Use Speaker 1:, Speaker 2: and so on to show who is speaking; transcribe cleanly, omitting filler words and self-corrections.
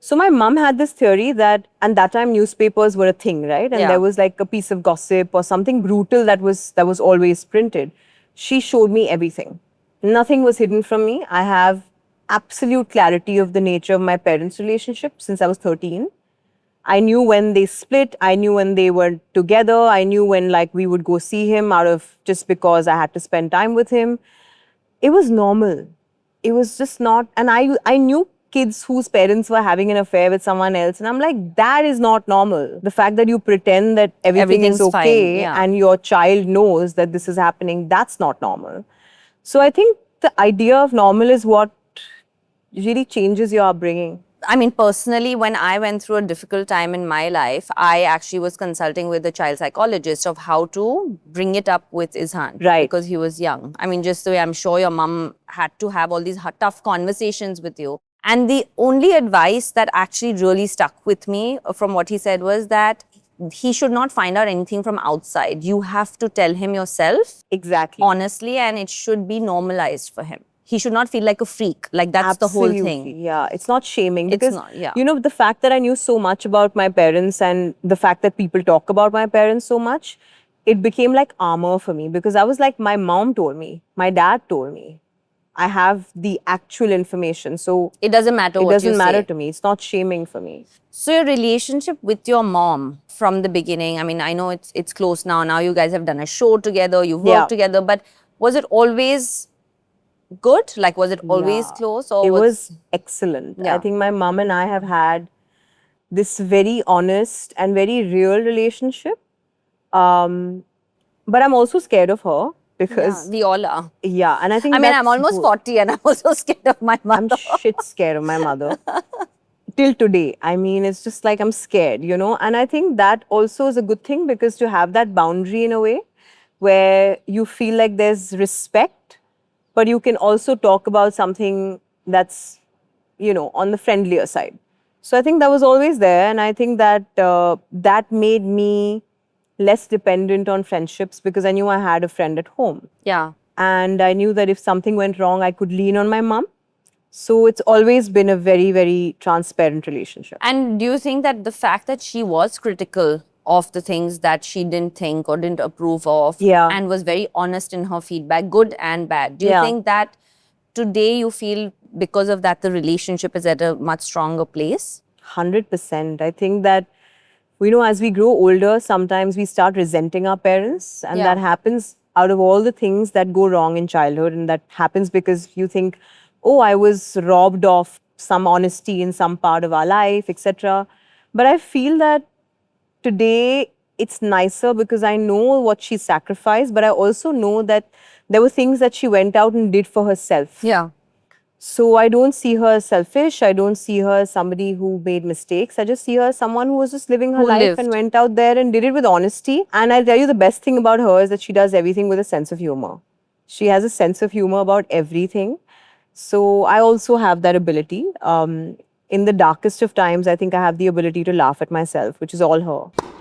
Speaker 1: So my mom had this theory that, and that time newspapers were a thing, right? And there was like a piece of gossip or something brutal that was always printed. She showed me everything. Nothing was hidden from me. I have absolute clarity of the nature of my parents' relationship since I was 13. I knew when they split. I knew when they were together. I knew when like we would go see him out of just because I had to spend time with him. It was normal. It was just not, and I knew kids whose parents were having an affair with someone else, and I'm like, that is not normal. The fact that you pretend that everything is
Speaker 2: Everything's
Speaker 1: okay
Speaker 2: fine, yeah.
Speaker 1: and your child knows that this is happening, that's not normal. So I think the idea of normal is what really changes your upbringing.
Speaker 2: I mean, personally, when I went through a difficult time in my life, I actually was consulting with a child psychologist of how to bring it up with Izhan.
Speaker 1: Right.
Speaker 2: Because he was young. I mean, just the way I'm sure your mom had to have all these tough conversations with you. And the only advice that actually really stuck with me from what he said was that he should not find out anything from outside. You have to tell him yourself.
Speaker 1: Exactly.
Speaker 2: Honestly, and it should be normalized for him. He should not feel like a freak. Like, that's
Speaker 1: Absolutely.
Speaker 2: the whole thing.
Speaker 1: Yeah, it's not shaming
Speaker 2: It's
Speaker 1: because,
Speaker 2: not, yeah.
Speaker 1: you know, the fact that I knew so much about my parents and the fact that people talk about my parents so much, it became like armor for me because I was like, my mom told me, my dad told me. I have the actual information. So
Speaker 2: It doesn't matter what you say.
Speaker 1: It doesn't matter to me. It's not shaming for me.
Speaker 2: So your relationship with your mom from the beginning, I mean, I know it's close now. Now you guys have done a show together, you've worked together, but was it always good? Like, was it always close? Or
Speaker 1: it was excellent.
Speaker 2: Yeah.
Speaker 1: I think my mom and I have had this very honest and very real relationship. But I'm also scared of her because
Speaker 2: we all are.
Speaker 1: yeah, and I think
Speaker 2: I mean,
Speaker 1: that's
Speaker 2: I'm almost 40 and I'm also scared of my mother.
Speaker 1: I'm shit scared of my mother. Till today. I mean, it's just like I'm scared, you know? And I think that also is a good thing because to have that boundary in a way where you feel like there's respect, but you can also talk about something that's, you know, on the friendlier side. So I think that was always there. And I think that that made me less dependent on friendships because I knew I had a friend at home.
Speaker 2: Yeah.
Speaker 1: And I knew that if something went wrong, I could lean on my mom. So it's always been a very, very transparent relationship.
Speaker 2: And do you think that the fact that she was critical of the things that she didn't think or didn't approve of and was very honest in her feedback, good and bad, do you think that today you feel because of that the relationship is at a much stronger place?
Speaker 1: 100%. I think that, you know, as we grow older, sometimes we start resenting our parents, and that happens out of all the things that go wrong in childhood, and that happens because you think, oh, I was robbed of some honesty in some part of our life, etc. But I feel that today it's nicer because I know what she sacrificed, but I also know that there were things that she went out and did for herself.
Speaker 2: Yeah.
Speaker 1: So I don't see her as selfish. I don't see her as somebody who made mistakes. I just see her as someone who was just living her life and went out there and did it with honesty. And I tell you, the best thing about her is that she does everything with a sense of humor. She has a sense of humor about everything. So I also have that ability. In the darkest of times, I think I have the ability to laugh at myself, which is all her.